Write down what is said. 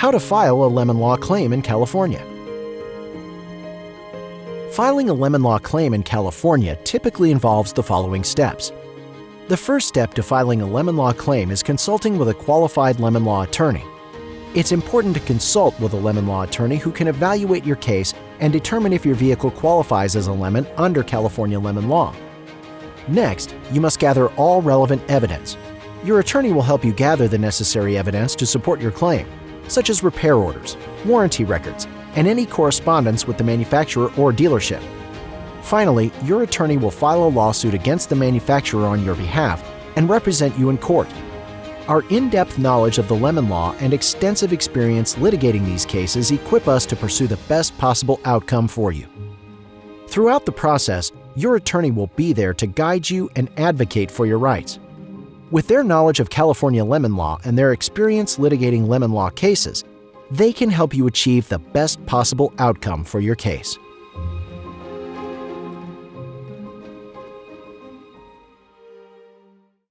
How to file a lemon law claim in California. Filing a lemon law claim in California typically involves the following steps. The first step to filing a lemon law claim is consulting with a qualified lemon law attorney. It's important to consult with a lemon law attorney who can evaluate your case and determine if your vehicle qualifies as a lemon under California lemon law. Next, you must gather all relevant evidence. Your attorney will help you gather the necessary evidence to support your claim, such as repair orders, warranty records, and any correspondence with the manufacturer or dealership. Finally, your attorney will file a lawsuit against the manufacturer on your behalf and represent you in court. Our in-depth knowledge of the lemon law and extensive experience litigating these cases equip us to pursue the best possible outcome for you. Throughout the process, your attorney will be there to guide you and advocate for your rights. With their knowledge of California lemon law and their experience litigating lemon law cases, they can help you achieve the best possible outcome for your case.